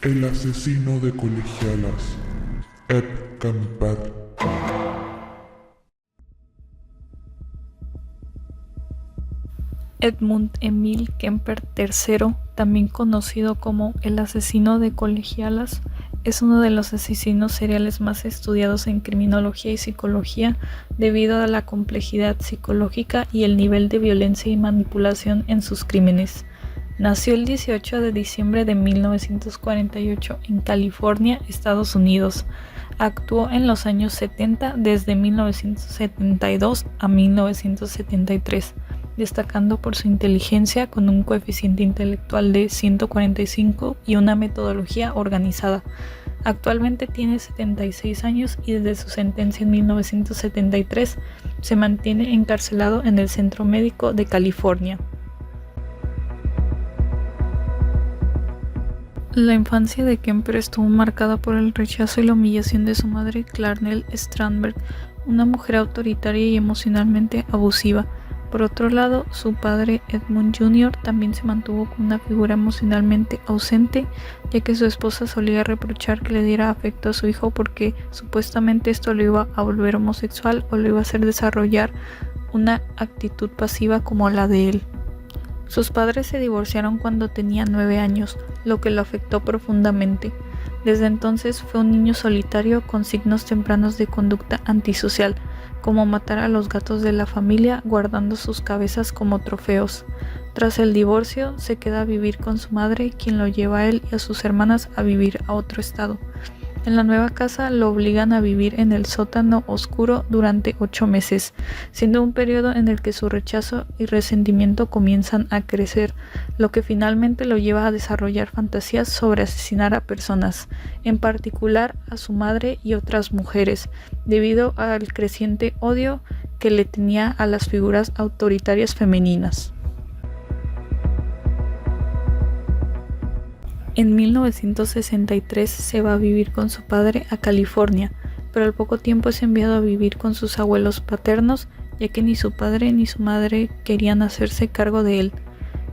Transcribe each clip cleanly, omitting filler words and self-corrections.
El asesino de colegialas, Ed Kemper. Edmund Emil Kemper III, también conocido como el asesino de colegialas, es uno de los asesinos seriales más estudiados en criminología y psicología debido a la complejidad psicológica y el nivel de violencia y manipulación en sus crímenes. Nació el 18 de diciembre de 1948 en California, Estados Unidos. Actuó en los años 70 desde 1972 a 1973, destacando por su inteligencia con un coeficiente intelectual de 145 y una metodología organizada. Actualmente tiene 76 años y desde su sentencia en 1973 se mantiene encarcelado en el Centro Médico de California. La infancia de Kemper estuvo marcada por el rechazo y la humillación de su madre, Clarnell Strandberg, una mujer autoritaria y emocionalmente abusiva. Por otro lado, su padre, Edmund Jr., también se mantuvo como una figura emocionalmente ausente, ya que su esposa solía reprochar que le diera afecto a su hijo porque supuestamente esto lo iba a volver homosexual o lo iba a hacer desarrollar una actitud pasiva como la de él. Sus padres se divorciaron cuando tenía 9 años, lo que lo afectó profundamente. Desde entonces fue un niño solitario con signos tempranos de conducta antisocial, como matar a los gatos de la familia guardando sus cabezas como trofeos. Tras el divorcio, se queda a vivir con su madre, quien lo lleva a él y a sus hermanas a vivir a otro estado. En la nueva casa lo obligan a vivir en el sótano oscuro durante 8 meses, siendo un periodo en el que su rechazo y resentimiento comienzan a crecer, lo que finalmente lo lleva a desarrollar fantasías sobre asesinar a personas, en particular a su madre y otras mujeres, debido al creciente odio que le tenía a las figuras autoritarias femeninas. En 1963 se va a vivir con su padre a California, pero al poco tiempo es enviado a vivir con sus abuelos paternos, ya que ni su padre ni su madre querían hacerse cargo de él.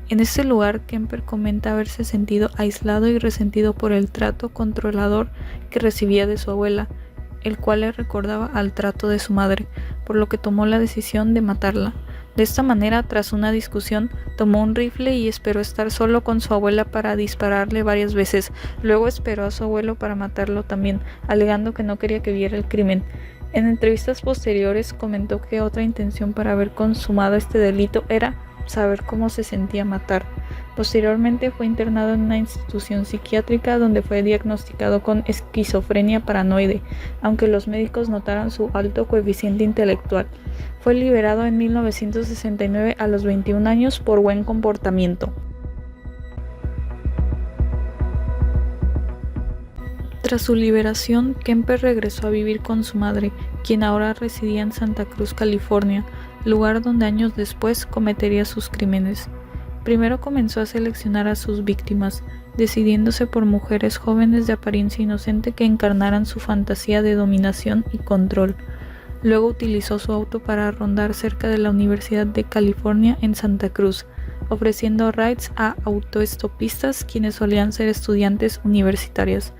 En este lugar, Kemper comenta haberse sentido aislado y resentido por el trato controlador que recibía de su abuela, el cual le recordaba al trato de su madre, por lo que tomó la decisión de matarla. De esta manera, tras una discusión, tomó un rifle y esperó estar solo con su abuela para dispararle varias veces. Luego esperó a su abuelo para matarlo también, alegando que no quería que viera el crimen. En entrevistas posteriores comentó que otra intención para haber consumado este delito era saber cómo se sentía matar. Posteriormente fue internado en una institución psiquiátrica donde fue diagnosticado con esquizofrenia paranoide, aunque los médicos notaron su alto coeficiente intelectual. Fue liberado en 1969 a los 21 años por buen comportamiento. Tras su liberación, Kemper regresó a vivir con su madre, quien ahora residía en Santa Cruz, California, lugar donde años después cometería sus crímenes. Primero comenzó a seleccionar a sus víctimas, decidiéndose por mujeres jóvenes de apariencia inocente que encarnaran su fantasía de dominación y control. Luego utilizó su auto para rondar cerca de la Universidad de California en Santa Cruz, ofreciendo rides a autoestopistas quienes solían ser estudiantes universitarias.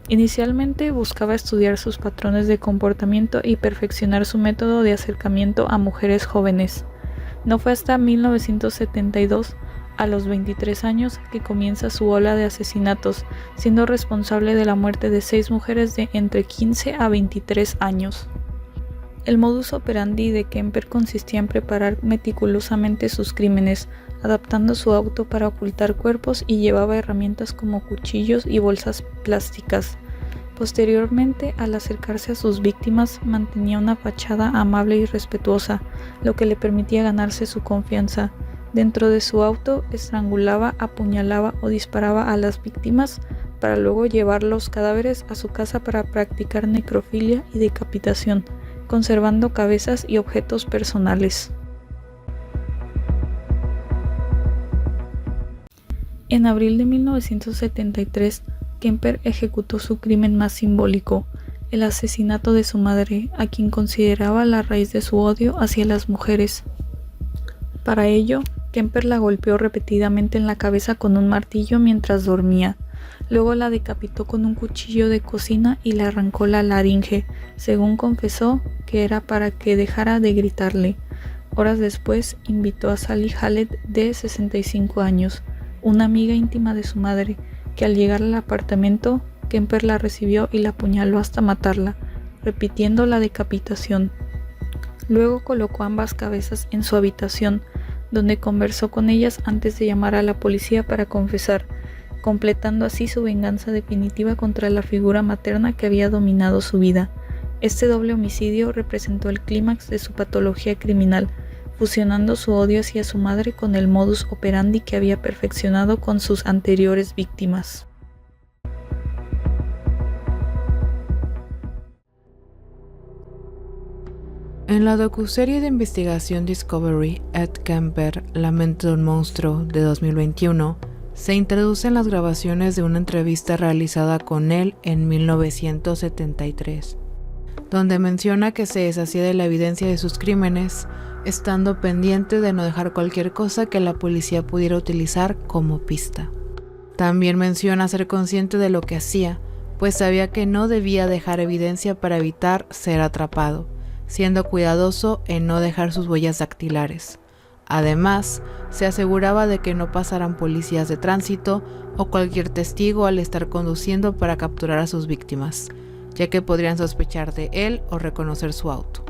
Inicialmente buscaba estudiar sus patrones de comportamiento y perfeccionar su método de acercamiento a mujeres jóvenes. No fue hasta 1972, a los 23 años, que comienza su ola de asesinatos, siendo responsable de la muerte de 6 mujeres de entre 15 a 23 años. El modus operandi de Kemper consistía en preparar meticulosamente sus crímenes, adaptando su auto para ocultar cuerpos y llevaba herramientas como cuchillos y bolsas plásticas. Posteriormente, al acercarse a sus víctimas, mantenía una fachada amable y respetuosa, lo que le permitía ganarse su confianza. Dentro de su auto, estrangulaba, apuñalaba o disparaba a las víctimas para luego llevar los cadáveres a su casa para practicar necrofilia y decapitación, conservando cabezas y objetos personales. En abril de 1973, Kemper ejecutó su crimen más simbólico, el asesinato de su madre, a quien consideraba la raíz de su odio hacia las mujeres. Para ello, Kemper la golpeó repetidamente en la cabeza con un martillo mientras dormía. Luego la decapitó con un cuchillo de cocina y le arrancó la laringe, según confesó que era para que dejara de gritarle. Horas después invitó a Sally Hallett, de 65 años, una amiga íntima de su madre, que al llegar al apartamento, Kemper la recibió y la apuñaló hasta matarla, repitiendo la decapitación. Luego colocó ambas cabezas en su habitación, donde conversó con ellas antes de llamar a la policía para confesar, completando así su venganza definitiva contra la figura materna que había dominado su vida. Este doble homicidio representó el clímax de su patología criminal, fusionando su odio hacia su madre con el modus operandi que había perfeccionado con sus anteriores víctimas. En la docuserie de investigación Discovery, Ed Kemper, La mente de un monstruo, de 2021, se introducen las grabaciones de una entrevista realizada con él en 1973, donde menciona que se deshacía de la evidencia de sus crímenes, estando pendiente de no dejar cualquier cosa que la policía pudiera utilizar como pista. También menciona ser consciente de lo que hacía, pues sabía que no debía dejar evidencia para evitar ser atrapado, siendo cuidadoso en no dejar sus huellas dactilares. Además, se aseguraba de que no pasaran policías de tránsito o cualquier testigo al estar conduciendo para capturar a sus víctimas, ya que podrían sospechar de él o reconocer su auto.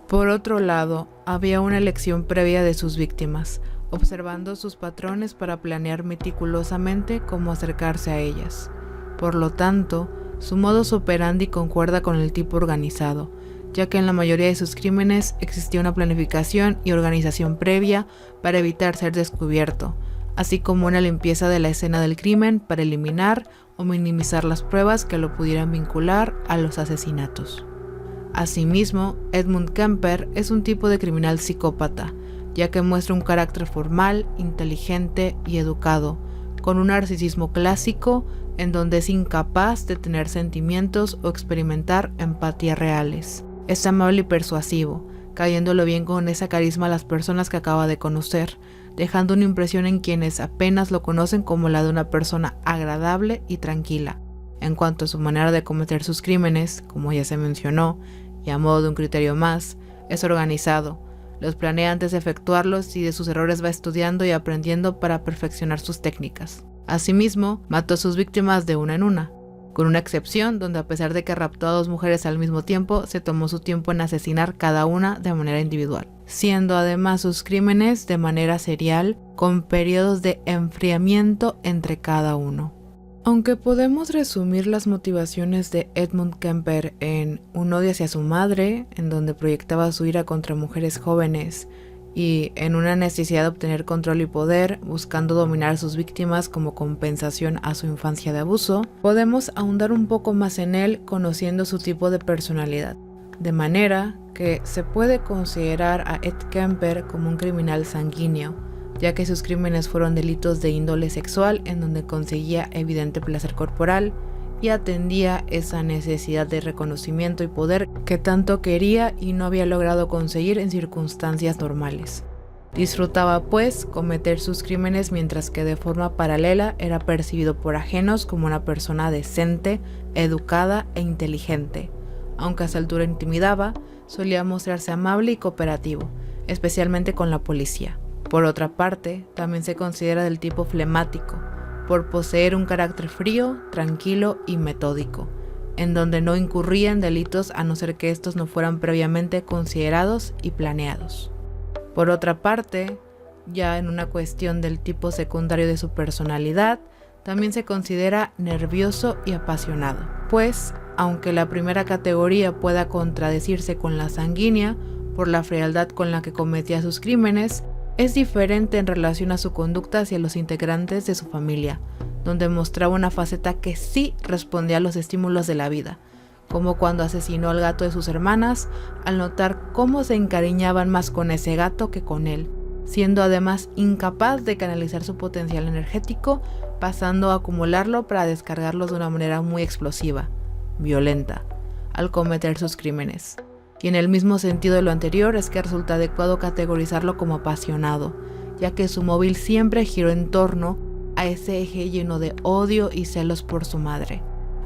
Por otro lado, había una elección previa de sus víctimas, observando sus patrones para planear meticulosamente cómo acercarse a ellas. Por lo tanto, su modus operandi concuerda con el tipo organizado, ya que en la mayoría de sus crímenes existía una planificación y organización previa para evitar ser descubierto, así como una limpieza de la escena del crimen para eliminar o minimizar las pruebas que lo pudieran vincular a los asesinatos. Asimismo, Edmund Kemper es un tipo de criminal psicópata, ya que muestra un carácter formal, inteligente y educado, con un narcisismo clásico en donde es incapaz de tener sentimientos o experimentar empatía reales. Es amable y persuasivo, cayéndolo bien con esa carisma a las personas que acaba de conocer, dejando una impresión en quienes apenas lo conocen como la de una persona agradable y tranquila. En cuanto a su manera de cometer sus crímenes, como ya se mencionó, y a modo de un criterio más, es organizado. Los planea antes de efectuarlos y de sus errores va estudiando y aprendiendo para perfeccionar sus técnicas. Asimismo, mató a sus víctimas de una en una, con una excepción donde a pesar de que raptó a 2 mujeres al mismo tiempo, se tomó su tiempo en asesinar cada una de manera individual, siendo además sus crímenes de manera serial, con periodos de enfriamiento entre cada uno. Aunque podemos resumir las motivaciones de Edmund Kemper en un odio hacia su madre, en donde proyectaba su ira contra mujeres jóvenes, y en una necesidad de obtener control y poder, buscando dominar a sus víctimas como compensación a su infancia de abuso, podemos ahondar un poco más en él conociendo su tipo de personalidad, de manera que se puede considerar a Ed Kemper como un criminal sanguíneo, ya que sus crímenes fueron delitos de índole sexual en donde conseguía evidente placer corporal y atendía esa necesidad de reconocimiento y poder que tanto quería y no había logrado conseguir en circunstancias normales. Disfrutaba pues cometer sus crímenes mientras que de forma paralela era percibido por ajenos como una persona decente, educada e inteligente. Aunque a esa altura intimidaba, solía mostrarse amable y cooperativo, especialmente con la policía. Por otra parte, también se considera del tipo flemático, por poseer un carácter frío, tranquilo y metódico, en donde no incurría en delitos a no ser que estos no fueran previamente considerados y planeados. Por otra parte, ya en una cuestión del tipo secundario de su personalidad, también se considera nervioso y apasionado, pues, aunque la primera categoría pueda contradecirse con la sanguínea por la frialdad con la que cometía sus crímenes, es diferente en relación a su conducta hacia los integrantes de su familia, donde mostraba una faceta que sí respondía a los estímulos de la vida, como cuando asesinó al gato de sus hermanas, al notar cómo se encariñaban más con ese gato que con él, siendo además incapaz de canalizar su potencial energético, pasando a acumularlo para descargarlo de una manera muy explosiva, violenta, al cometer sus crímenes. Y en el mismo sentido de lo anterior es que resulta adecuado categorizarlo como apasionado, ya que su móvil siempre giró en torno a ese eje lleno de odio y celos por su madre.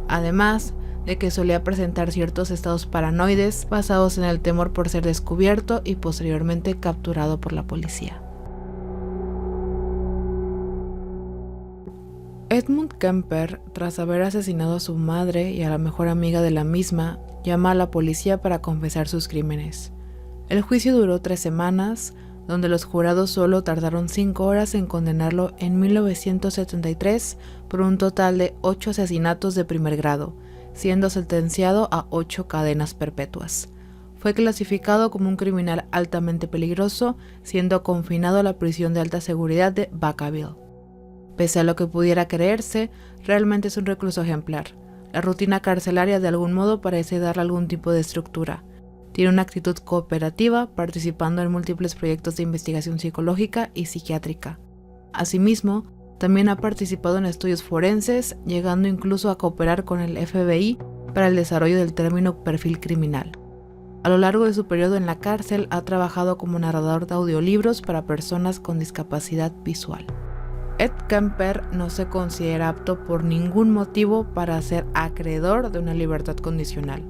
Además de que solía presentar ciertos estados paranoides basados en el temor por ser descubierto y posteriormente capturado por la policía. Edmund Kemper, tras haber asesinado a su madre y a la mejor amiga de la misma, llama a la policía para confesar sus crímenes. El juicio duró 3 semanas, donde los jurados solo tardaron 5 horas en condenarlo en 1973 por un total de 8 asesinatos de primer grado, siendo sentenciado a 8 cadenas perpetuas. Fue clasificado como un criminal altamente peligroso, siendo confinado a la prisión de alta seguridad de Vacaville. Pese a lo que pudiera creerse, realmente es un recluso ejemplar. La rutina carcelaria de algún modo parece darle algún tipo de estructura. Tiene una actitud cooperativa, participando en múltiples proyectos de investigación psicológica y psiquiátrica. Asimismo, también ha participado en estudios forenses, llegando incluso a cooperar con el FBI para el desarrollo del término perfil criminal. A lo largo de su periodo en la cárcel, ha trabajado como narrador de audiolibros para personas con discapacidad visual. Ed Kemper no se considera apto por ningún motivo para ser acreedor de una libertad condicional.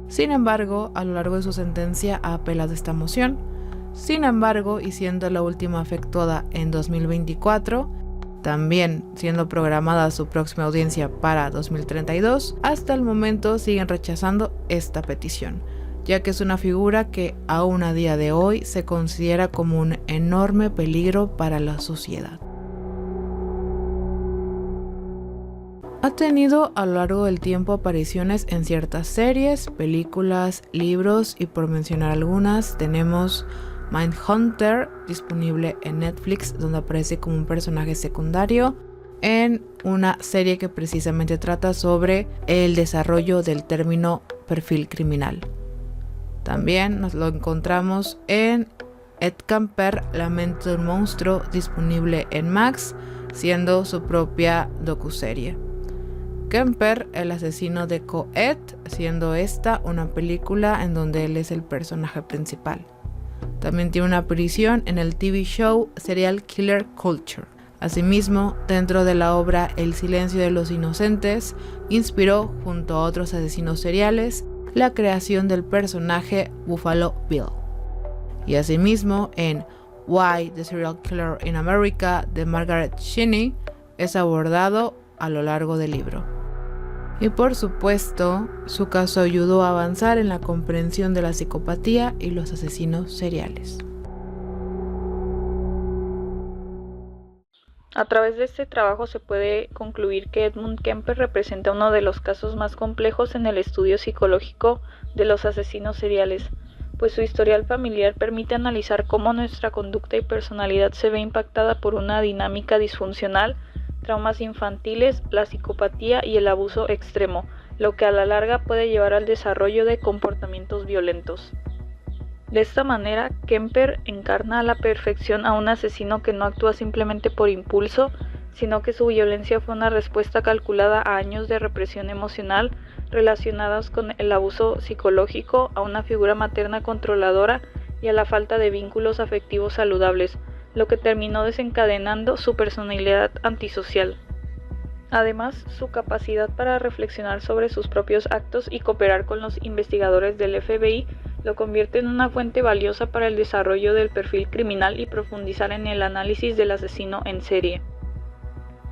Sin embargo, a lo largo de su sentencia ha apelado esta moción. Sin embargo, y siendo la última efectuada en 2024, también siendo programada su próxima audiencia para 2032, hasta el momento siguen rechazando esta petición, ya que es una figura que aún a día de hoy se considera como un enorme peligro para la sociedad. Ha tenido a lo largo del tiempo apariciones en ciertas series, películas, libros y por mencionar algunas tenemos Mindhunter, disponible en Netflix, donde aparece como un personaje secundario en una serie que precisamente trata sobre el desarrollo del término perfil criminal. También nos lo encontramos en Ed Kemper, La mente de un monstruo, disponible en Max, siendo su propia docuserie. Kemper, el asesino de Coed, siendo esta una película en donde él es el personaje principal. También tiene una aparición en el TV show Serial Killer Culture. Asimismo, dentro de la obra El silencio de los inocentes, inspiró, junto a otros asesinos seriales, la creación del personaje Buffalo Bill. Y asimismo, en Why the Serial Killer in America de Margaret Cheney es abordado a lo largo del libro. Y por supuesto, su caso ayudó a avanzar en la comprensión de la psicopatía y los asesinos seriales. A través de este trabajo se puede concluir que Edmund Kemper representa uno de los casos más complejos en el estudio psicológico de los asesinos seriales, pues su historial familiar permite analizar cómo nuestra conducta y personalidad se ve impactada por una dinámica disfuncional, traumas infantiles, la psicopatía y el abuso extremo, lo que a la larga puede llevar al desarrollo de comportamientos violentos. De esta manera, Kemper encarna a la perfección a un asesino que no actúa simplemente por impulso, sino que su violencia fue una respuesta calculada a años de represión emocional relacionados con el abuso psicológico, a una figura materna controladora y a la falta de vínculos afectivos saludables, lo que terminó desencadenando su personalidad antisocial. Además, su capacidad para reflexionar sobre sus propios actos y cooperar con los investigadores del FBI lo convierte en una fuente valiosa para el desarrollo del perfil criminal y profundizar en el análisis del asesino en serie.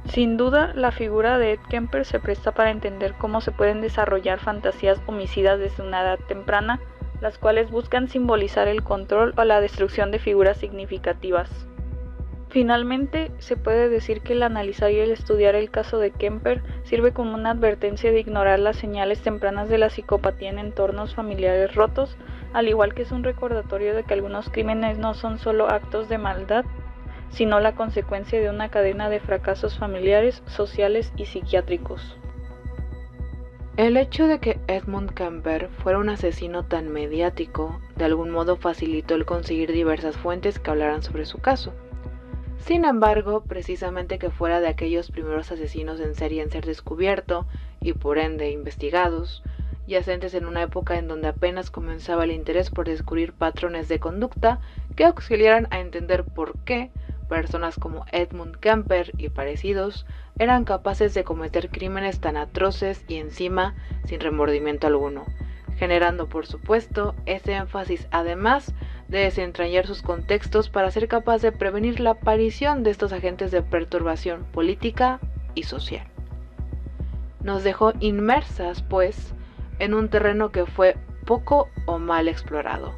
Sin duda, la figura de Ed Kemper se presta para entender cómo se pueden desarrollar fantasías homicidas desde una edad temprana, las cuales buscan simbolizar el control o la destrucción de figuras significativas. Finalmente, se puede decir que el analizar y el estudiar el caso de Kemper sirve como una advertencia de ignorar las señales tempranas de la psicopatía en entornos familiares rotos, al igual que es un recordatorio de que algunos crímenes no son solo actos de maldad, sino la consecuencia de una cadena de fracasos familiares, sociales y psiquiátricos. El hecho de que Edmund Kemper fuera un asesino tan mediático, de algún modo facilitó el conseguir diversas fuentes que hablaran sobre su caso. Sin embargo, precisamente que fuera de aquellos primeros asesinos en serie en ser descubierto, y por ende investigados, yacentes en una época en donde apenas comenzaba el interés por descubrir patrones de conducta que auxiliaran a entender por qué personas como Edmund Kemper y parecidos eran capaces de cometer crímenes tan atroces y encima sin remordimiento alguno, generando por supuesto ese énfasis además de desentrañar sus contextos para ser capaz de prevenir la aparición de estos agentes de perturbación política y social. Nos dejó inmersas, pues, en un terreno que fue poco o mal explorado.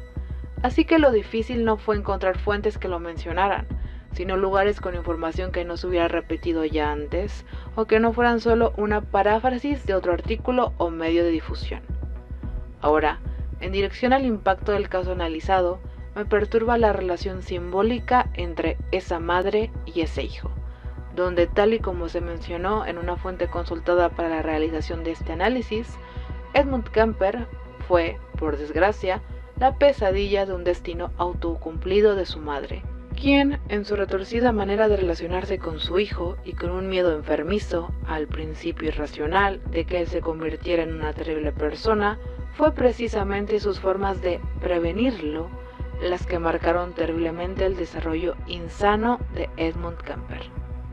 Así que lo difícil no fue encontrar fuentes que lo mencionaran, sino lugares con información que no se hubiera repetido ya antes, o que no fueran solo una paráfrasis de otro artículo o medio de difusión. Ahora, en dirección al impacto del caso analizado, me perturba la relación simbólica entre esa madre y ese hijo, donde tal y como se mencionó en una fuente consultada para la realización de este análisis, Edmund Kemper fue, por desgracia, la pesadilla de un destino autocumplido de su madre, quien, en su retorcida manera de relacionarse con su hijo y con un miedo enfermizo, al principio irracional, de que él se convirtiera en una terrible persona, fue precisamente sus formas de prevenirlo las que marcaron terriblemente el desarrollo insano de Edmund Kemper.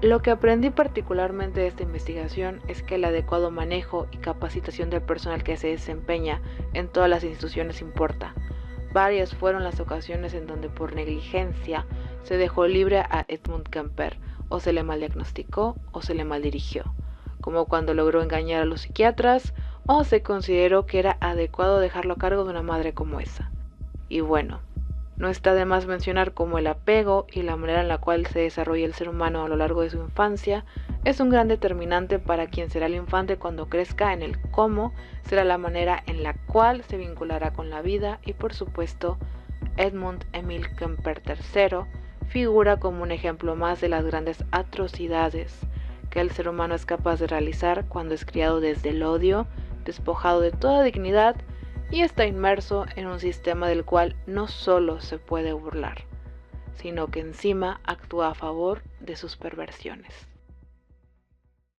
Lo que aprendí particularmente de esta investigación es que el adecuado manejo y capacitación del personal que se desempeña en todas las instituciones importa. Varias fueron las ocasiones en donde por negligencia se dejó libre a Edmund Kemper, o se le maldiagnosticó o se le maldirigió, como cuando logró engañar a los psiquiatras o se consideró que era adecuado dejarlo a cargo de una madre como esa. Y bueno, no está de más mencionar cómo el apego y la manera en la cual se desarrolla el ser humano a lo largo de su infancia es un gran determinante para quien será el infante cuando crezca, en el cómo será la manera en la cual se vinculará con la vida, y por supuesto Edmund Emil Kemper III figura como un ejemplo más de las grandes atrocidades que el ser humano es capaz de realizar cuando es criado desde el odio, despojado de toda dignidad y está inmerso en un sistema del cual no solo se puede burlar, sino que encima actúa a favor de sus perversiones.